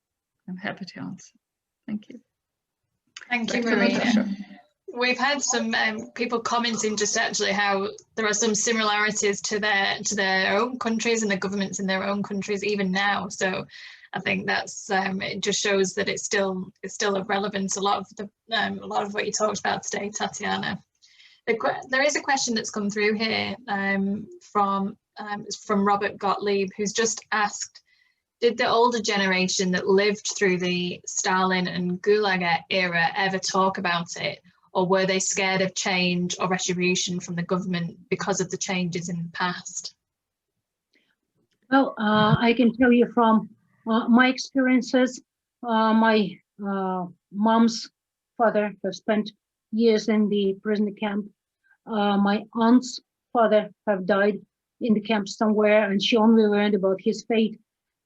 I'm happy to answer. Thank you.
Thank you, Maria. We've had some people commenting just actually how there are some similarities to their own countries and the governments in their own countries even now. So I think that's it just shows that it's still of relevance. A lot of what you talked about today, Tatiana. There is a question that's come through here from Robert Gottlieb, who's just asked, did the older generation that lived through the Stalin and Gulag era ever talk about it? Or were they scared of change or retribution from the government because of the changes in the past?
Well, I can tell you from my experiences, my mom's father have spent years in the prison camp. My aunt's father have died in the camp somewhere, and she only learned about his fate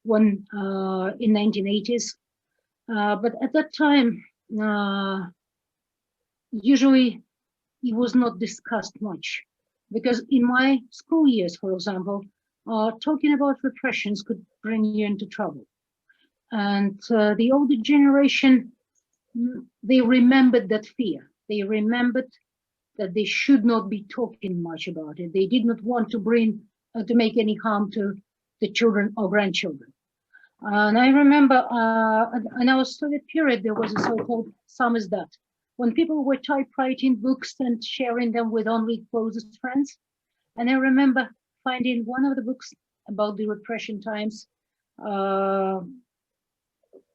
when in 1980s. But at that time, usually it was not discussed much, because in my school years, for example, talking about repressions could bring you into trouble. And the older generation, they remembered that fear. They remembered that they should not be talking much about it. They did not want to bring to make any harm to the children or grandchildren. And I remember in our Soviet period, there was a so-called samizdat, when people were typewriting books and sharing them with only closest friends. And I remember finding one of the books about the repression times by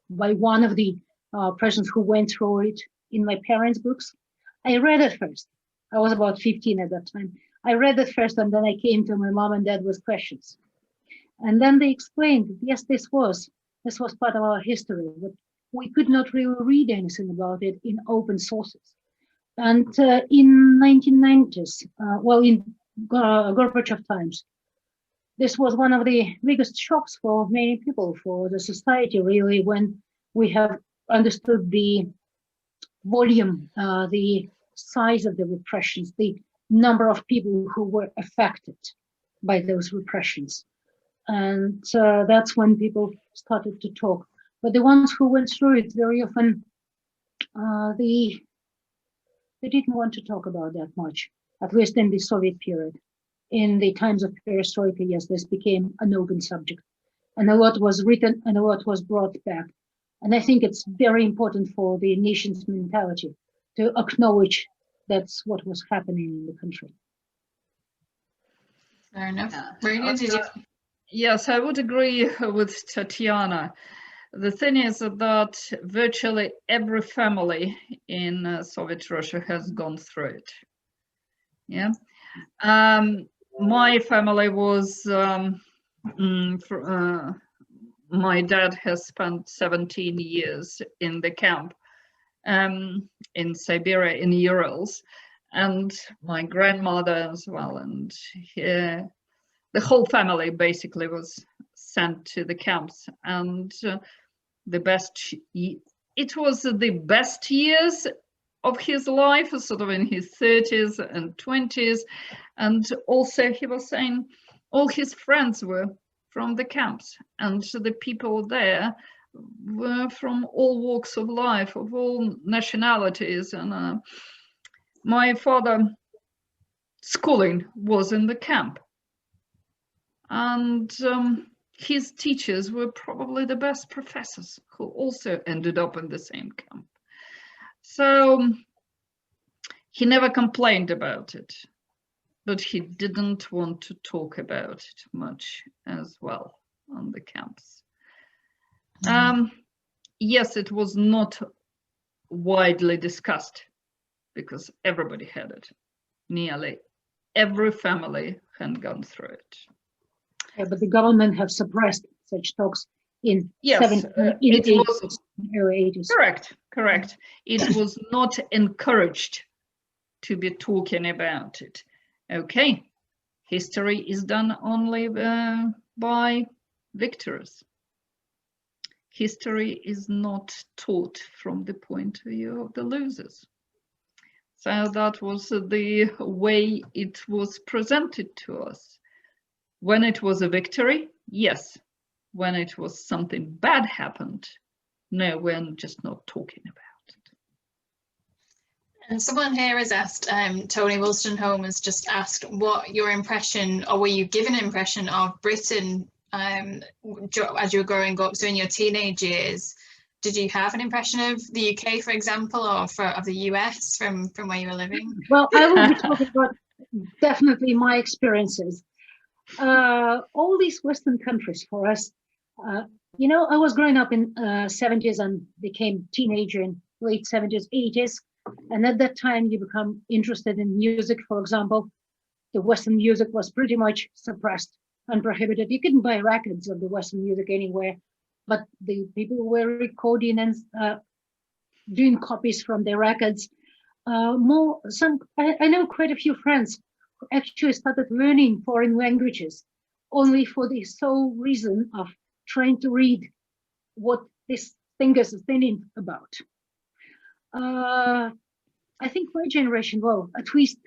one of the persons who went through it in my parents' books. I read it first. I was about 15 at that time. I read it first, and then I came to my mom and dad with questions. And then they explained that, yes, this was part of our history, but we could not really read anything about it in open sources. And in 1990s, in Gorbachev times, this was one of the biggest shocks for many people, for the society, really, when we have understood the volume, the size of the repressions, the number of people who were affected by those repressions. And that's when people started to talk. But the ones who went through it very often, they didn't want to talk about that much, at least in the Soviet period. In the times of perestroika, yes, this became an open subject. And a lot was written and a lot was brought back. And I think it's very important for the nation's mentality to acknowledge that's what was happening in the country.
Fair enough. Marina, did you?
Yes, I would agree with Tatiana. The thing is that virtually every family in Soviet Russia has gone through it. Yeah. My family was, my dad has spent 17 years in the camp in Siberia, in Urals, and my grandmother as well. And the whole family basically was sent to the camps. And it was the best years of his life, sort of in his 30s and 20s. And also he was saying all his friends were from the camps, and the people there were from all walks of life, of all nationalities. And my father's schooling was in the camp. And his teachers were probably the best professors, who also ended up in the same camp. So he never complained about it, but he didn't want to talk about it much as well on the camps. Yes, it was not widely discussed because everybody had it. Nearly every family had gone through it.
Yeah, but the government have suppressed such talks in
yes,
early 80s.
Correct. It was not encouraged to be talking about it. Okay, history is done only by victors. History is not taught from the point of view of the losers. So that was the way it was presented to us. When it was a victory, yes. When it was something bad happened, no, we're just not talking about it.
And someone here has asked, Tony Wollstonehome has just asked what your impression, or were you given an impression of Britain as you were growing up, so in your teenage years? Did you have an impression of the UK, for example, or of the US from where you were living?
Well, I will be talking about definitely my experiences. All these Western countries for us, I was growing up in 70s and became teenager in late 70s, 80s. And at that time, you become interested in music, for example. The Western music was pretty much suppressed and prohibited. You couldn't buy records of the Western music anywhere, but the people who were recording and doing copies from their records. I know quite a few friends who actually started learning foreign languages only for the sole reason of trying to read what these singers are singing about. I think my generation, well, at least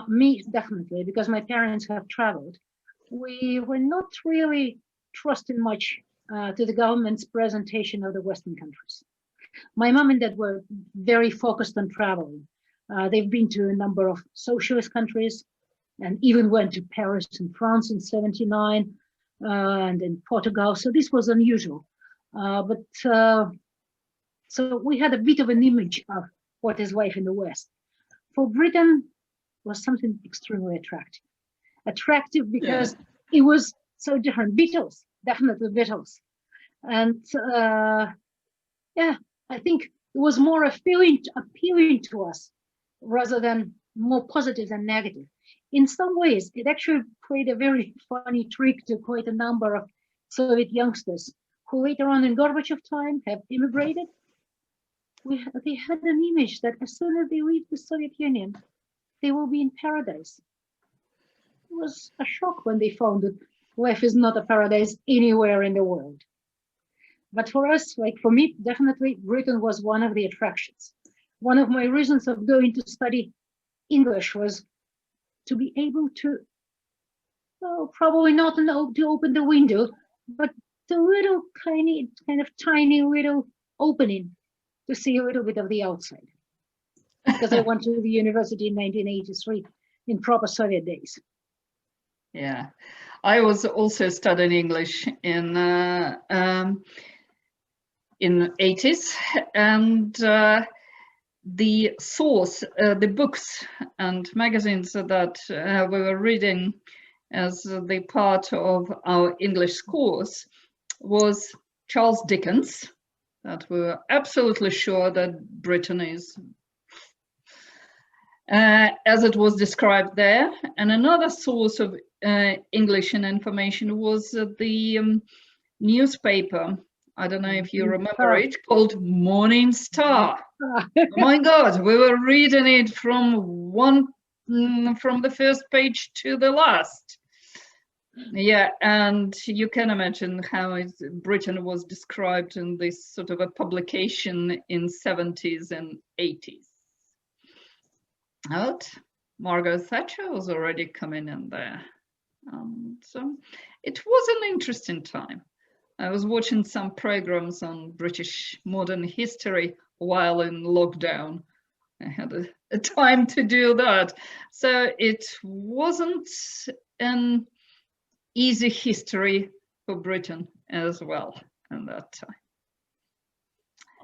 me definitely, because my parents have traveled, we were not really trusting much to the government's presentation of the Western countries. My mom and dad were very focused on traveling. They've been to a number of socialist countries and even went to Paris and France in '79 and in Portugal. So this was unusual. So we had a bit of an image of what is life in the West. For Britain, was something extremely attractive. Attractive because it was so different. Beatles, definitely Beatles. And yeah, I think it was more appealing to us rather than more positive than negative. In some ways, it actually played a very funny trick to quite a number of Soviet youngsters who later on in Gorbachev time have immigrated. They had an image that as soon as they leave the Soviet Union, they will be in paradise. It was a shock when they found that life is not a paradise anywhere in the world. But for us, like for me, definitely Britain was one of the attractions. One of my reasons of going to study English was to be able to, well, probably not to open the window, but the little kind of tiny little opening to see a little bit of the outside. Because I went to the university in 1983 in proper Soviet days.
Yeah, I was also studying English in 80s, and the source, the books and magazines that we were reading as the part of our English course was Charles Dickens, that we were absolutely sure that Britain is as it was described there. And another source of English and information was the newspaper. I don't know if you remember it, called Morning Star. Oh my God, we were reading it from the first page to the last. Yeah, and you can imagine how Britain was described in this sort of a publication in 70s and 80s. But Margaret Thatcher was already coming in there. So it was an interesting time. I was watching some programs on British modern history while in lockdown. I had a time to do that. So it wasn't an easy history for Britain as well at that time.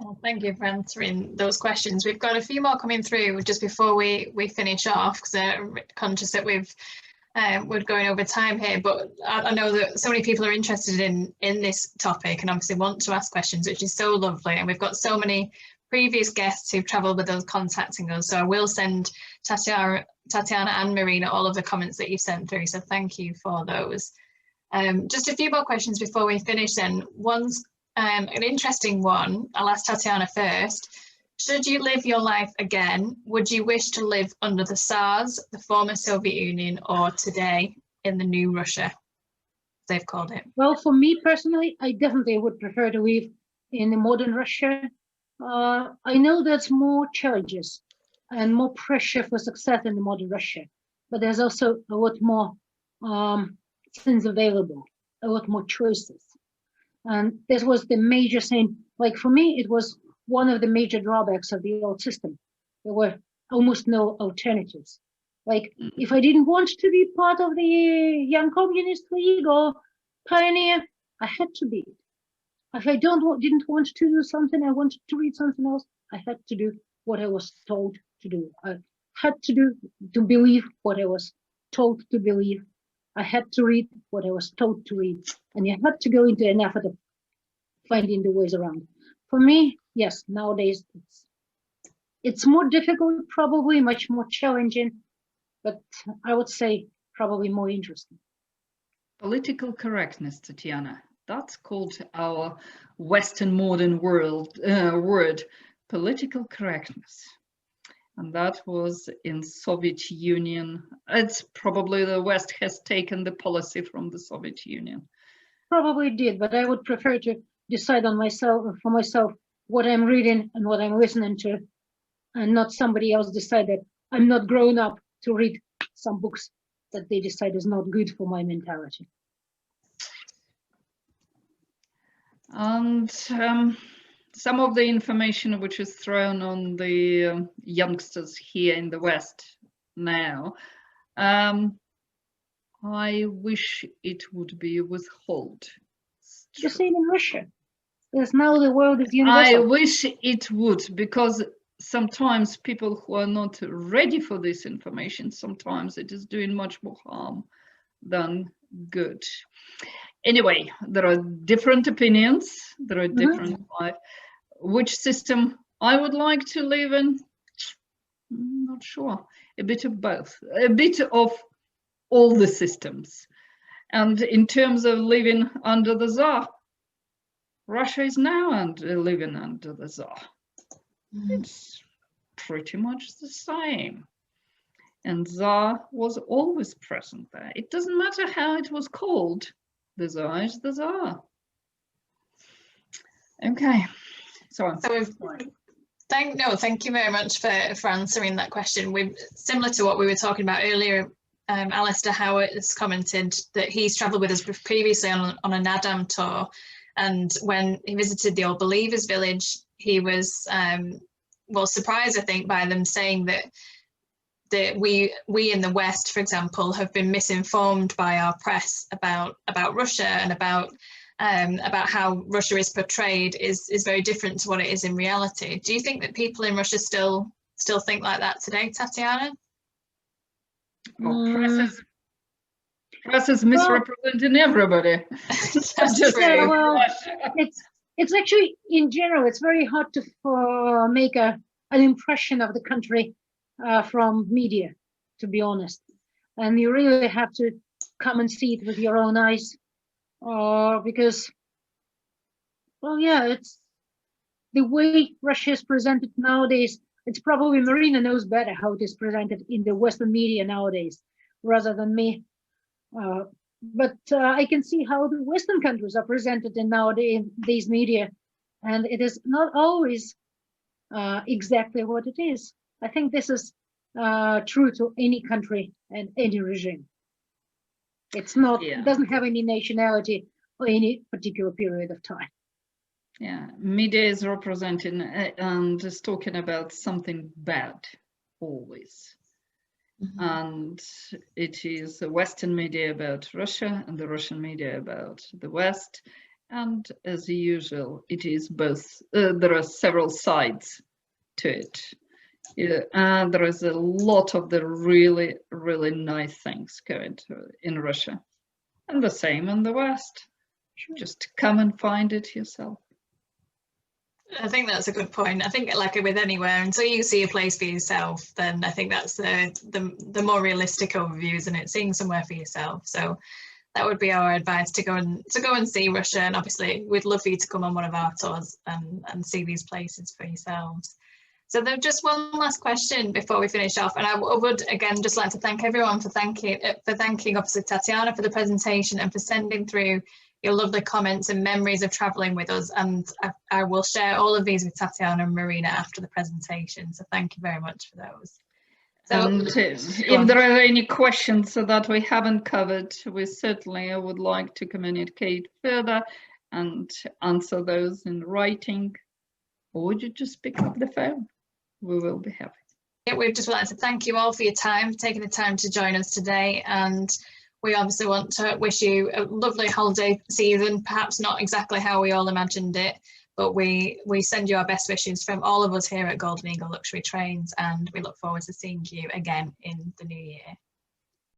Well, thank you for answering those questions. We've got a few more coming through just before we finish off, because I'm conscious that we're going over time here, but I know that so many people are interested in this topic and obviously want to ask questions, which is so lovely. And we've got so many previous guests who've travelled with us contacting us. So I will send Tatiana and Marina all of the comments that you've sent through. So thank you for those. Just a few more questions before we finish then. One's an interesting one. I'll ask Tatiana first. Should you live your life again, would you wish to live under the Tsars, the former Soviet Union, or today in the new Russia, they've called it?
Well, for me personally, I definitely would prefer to live in the modern Russia. I know there's more challenges and more pressure for success in the modern Russia, but there's also a lot more things available, a lot more choices. And this was the major thing. Like for me, it was one of the major drawbacks of the old system. There were almost no alternatives. Like if I didn't want to be part of the Young Communist League or Pioneer, I had to be. If I didn't want to do something, I wanted to read something else, I had to do what I was told to do. I had to believe what I was told to believe. I had to read what I was told to read. And you had to go into an effort of finding the ways around. For me, yes, nowadays it's more difficult, probably much more challenging, but I would say probably more interesting.
Political correctness, Tatiana. That's called our Western modern world word, political correctness. And that was in Soviet Union. It's probably the West has taken the policy from the Soviet Union.
Probably did, but I would prefer to decide for myself what I'm reading and what I'm listening to, and not somebody else decide that I'm not grown up to read some books that they decide is not good for my mentality.
And some of the information which is thrown on the youngsters here in the West now, I wish it would be withheld.
The same in Russia. Because now the world is universal.
I wish it would, because sometimes people who are not ready for this information, sometimes it is doing much more harm than good. Anyway, there are different opinions, there are different life. Which system I would like to live in? I'm not sure. A bit of both, a bit of all the systems. And in terms of living under the Tsar, Russia is now living under the Tsar. It's pretty much the same. And Tsar was always present there. It doesn't matter how it was called. The Tsar is the Tsar. Okay. So
thank you very much for answering that question. Similar to what we were talking about earlier, Alistair Howard has commented that he's travelled with us previously on a NADAM tour, and when he visited the Old Believers village, he was surprised, I think, by them saying that we in the West, for example, have been misinformed by our press about Russia, and about how Russia is portrayed is very different to what it is in reality. Do you think that people in Russia still think like that today, Tatiana?
Well, press is misrepresenting everybody.
That's true.
Yeah, well, it's actually, in general, it's very hard to make an impression of the country from media, to be honest. And you really have to come and see it with your own eyes, because, well, yeah, it's the way Russia is presented nowadays. It's probably Marina knows better how it is presented in the Western media nowadays, rather than me. But I can see how the Western countries are presented in nowadays media, and it is not always exactly what it is. I think this is true to any country and any regime. It's not, it doesn't have any nationality or any particular period of time.
Yeah, media is representing and is talking about something bad always. And it is the Western media about Russia and the Russian media about the West. And as usual, it is both, there are several sides to it. And there is a lot of the really, really nice things going in Russia. And the same in the West. Just come and find it yourself.
I think that's a good point. I think, like with anywhere, until you see a place for yourself, then I think that's the more realistic overview, isn't it? Seeing somewhere for yourself. So that would be our advice, to go and see Russia. And obviously, we'd love for you to come on one of our tours and see these places for yourselves. So there's just one last question before we finish off, and I would again just like to thank everyone for thanking obviously Tatiana for the presentation and for sending through your lovely comments and memories of travelling with us, and I will share all of these with Tatiana and Marina after the presentation, so thank you very much for those. So,
and if there are any questions that we haven't covered, we certainly would like to communicate further and answer those in writing, or would you just pick up the phone? We will be happy.
Yeah, we'd just like to thank you all for your time, taking the time to join us today, and we obviously want to wish you a lovely holiday season, perhaps not exactly how we all imagined it, but we send you our best wishes from all of us here at Golden Eagle Luxury Trains, and we look forward to seeing you again in the new year.